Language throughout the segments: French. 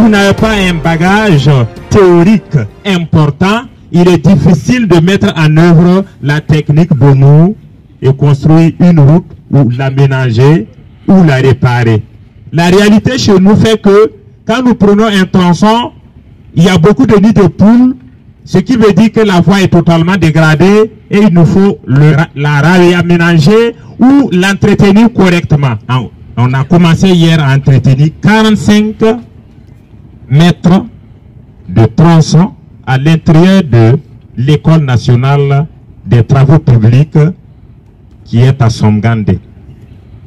vous n'avez pas un bagage théorique important, il est difficile de mettre en œuvre la technique de nous et construire une route ou l'aménager ou la réparer. La réalité chez nous fait que quand nous prenons un tronçon, il y a beaucoup de nids de poules, ce qui veut dire que la voie est totalement dégradée et il nous faut la réaménager ou l'entretenir correctement. On a commencé hier à entretenir 45 mètres de tronçon à l'intérieur de l'École nationale des travaux publics qui est à Somgandé.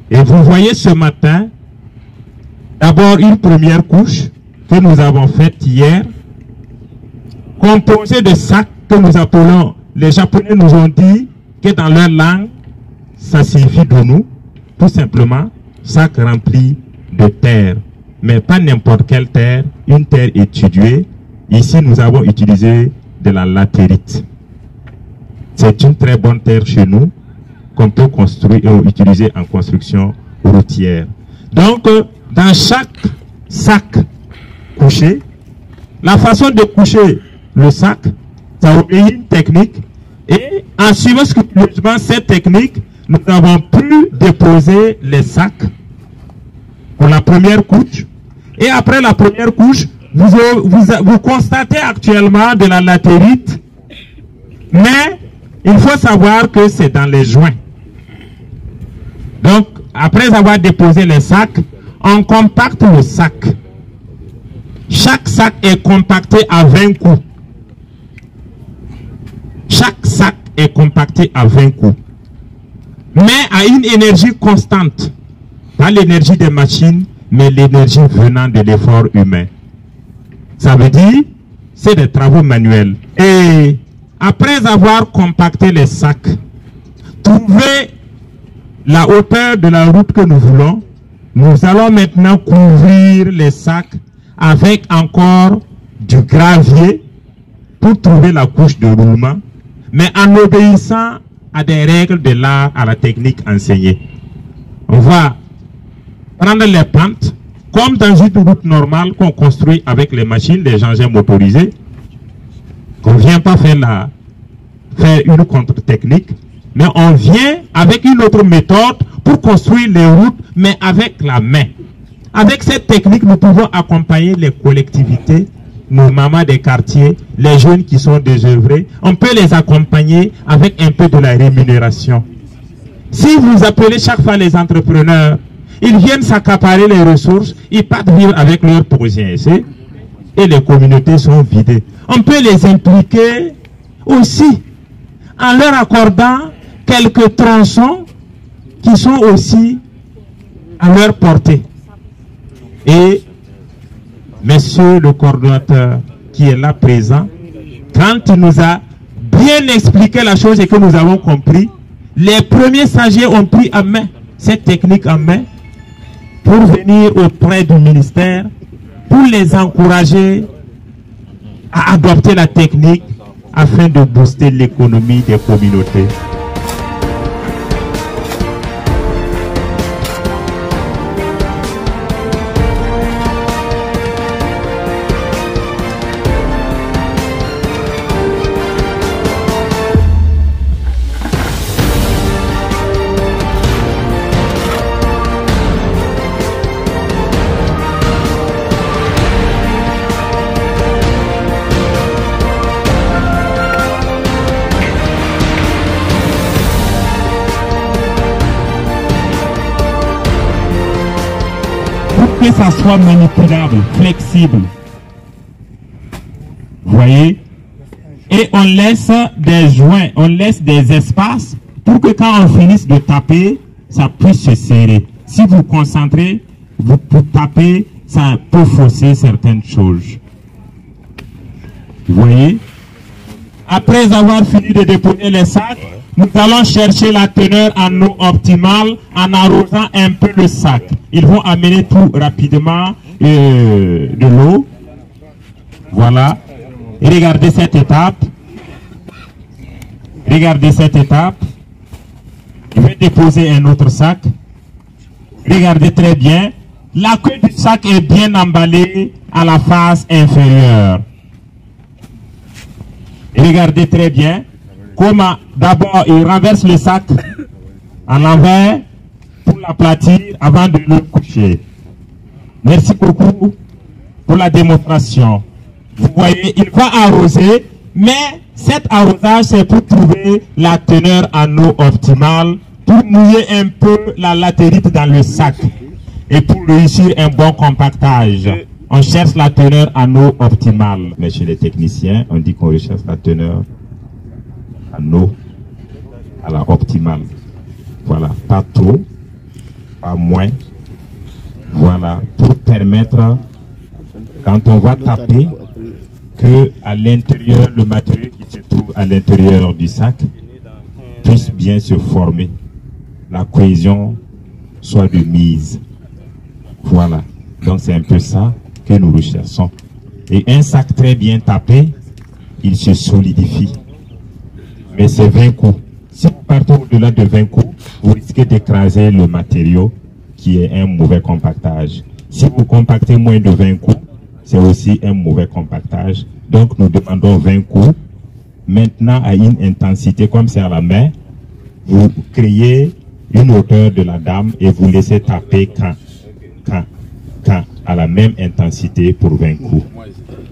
Et vous voyez ce matin, d'abord une première couche que nous avons faite hier, composée de sacs que nous appelons, les Japonais nous ont dit que dans leur langue, ça signifie de nous, tout simplement, sac rempli de terre. Mais pas n'importe quelle terre, une terre étudiée. Ici, nous avons utilisé de la latérite. C'est une très bonne terre chez nous qu'on peut construire et utiliser en construction routière. Donc, dans chaque sac couché, la façon de coucher le sac, ça obéit une technique. Et en suivant scrupuleusement cette technique, nous avons pu déposer les sacs pour la première couche. Et après la première couche, vous constatez actuellement de la latérite, mais il faut savoir que c'est dans les joints. Donc, après avoir déposé les sacs, on compacte le sac. Chaque sac est compacté à 20 coups. Chaque sac est compacté à 20 coups. Mais à une énergie constante. Pas l'énergie des machines, mais l'énergie venant de l'effort humain. Ça veut dire, c'est des travaux manuels. Et après avoir compacté les sacs, trouver la hauteur de la route que nous voulons, nous allons maintenant couvrir les sacs avec encore du gravier pour trouver la couche de roulement, mais en obéissant à des règles de l'art, à la technique enseignée. On va prendre les pentes, comme dans une route normale qu'on construit avec les machines, les engins motorisés. On ne vient pas faire une contre-technique, mais on vient avec une autre méthode pour construire les routes, mais avec la main. Avec cette technique, nous pouvons accompagner les collectivités, nos mamans des quartiers, les jeunes qui sont désœuvrés. On peut les accompagner avec un peu de la rémunération. Si vous appelez chaque fois les entrepreneurs, ils viennent s'accaparer les ressources, ils partent vivre avec leurs projets, et les communautés sont vidées. On peut les impliquer aussi en leur accordant quelques tronçons qui sont aussi à leur portée. Et monsieur le coordonnateur qui est là présent, quand il nous a bien expliqué la chose et que nous avons compris, les premiers stagiaires ont pris en main cette technique en main pour venir auprès du ministère, pour les encourager à adopter la technique afin de booster l'économie des communautés. Que ça soit manipulable, flexible. Vous voyez? Et on laisse des joints, on laisse des espaces pour que quand on finisse de taper, ça puisse se serrer. Si vous concentrez, vous tapez, ça peut fausser certaines choses. Vous voyez? Après avoir fini de déposer les sacs, nous allons chercher la teneur en eau optimale en arrosant un peu le sac. Ils vont amener tout rapidement de l'eau. Voilà. Et regardez cette étape. Regardez cette étape. Je vais déposer un autre sac. Regardez très bien. La queue du sac est bien emballée à la face inférieure. Et regardez très bien comment d'abord il renverse le sac à l'envers pour l'aplatir avant de le coucher. Merci beaucoup pour la démonstration. Vous voyez, il va arroser, mais cet arrosage, c'est pour trouver la teneur en eau optimale, pour mouiller un peu la latérite dans le sac et pour réussir un bon compactage. On cherche la teneur en eau optimale. Mais chez les techniciens, on dit qu'on recherche la teneur en eau à la optimale. Voilà, pas trop, pas moins. Voilà, pour permettre, quand on va taper, que à l'intérieur, le matériau qui se trouve à l'intérieur du sac puisse bien se former. La cohésion soit de mise. Voilà, donc c'est un peu ça que nous recherchons. Et un sac très bien tapé, il se solidifie. Mais c'est 20 coups. Si vous partez au-delà de 20 coups, vous risquez d'écraser le matériau qui est un mauvais compactage. Si vous compactez moins de 20 coups, c'est aussi un mauvais compactage. Donc nous demandons 20 coups. Maintenant, à une intensité comme c'est à la main, vous créez une hauteur de la dame et vous laissez taper quand à la même intensité pour 20 coups.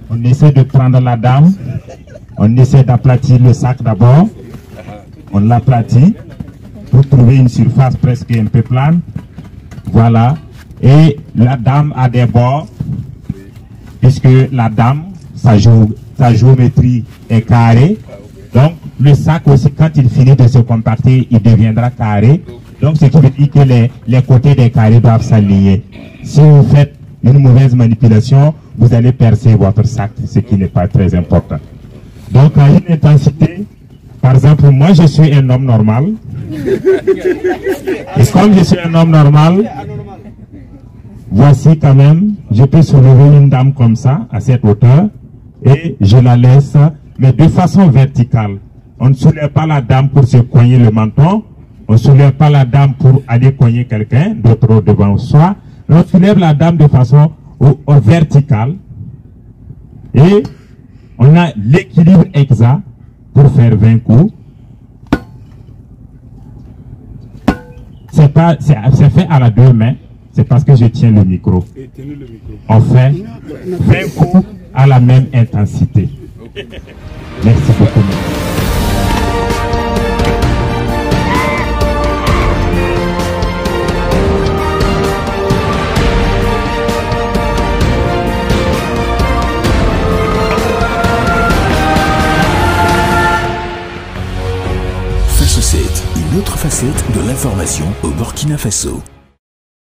On essaie de prendre la dame, on essaie d'aplatir le sac d'abord, on l'aplatit pour trouver une surface presque un peu plane. Voilà, et la dame a des bords, puisque la dame, sa géométrie est carrée. Donc le sac aussi, quand il finit de se compacter, il deviendra carré. Donc ce qui veut dire que les côtés des carrés doivent s'aligner. Si vous faites une mauvaise manipulation, vous allez percer votre sac, ce qui n'est pas très important. Donc à une intensité, par exemple, moi je suis un homme normal. Et comme je suis un homme normal, voici quand même, je peux soulever une dame comme ça, à cette hauteur, et je la laisse, mais de façon verticale. On ne soulève pas la dame pour se cogner le menton, on ne soulève pas la dame pour aller cogner quelqu'un d'autre devant soi, on soulève la dame de façon verticale, et on a l'équilibre exact pour faire 20 coups. C'est fait à la deux mains, c'est parce que je tiens le micro. On fait 20 coups à la même intensité. Merci beaucoup. Une autre facette de l'information au Burkina Faso.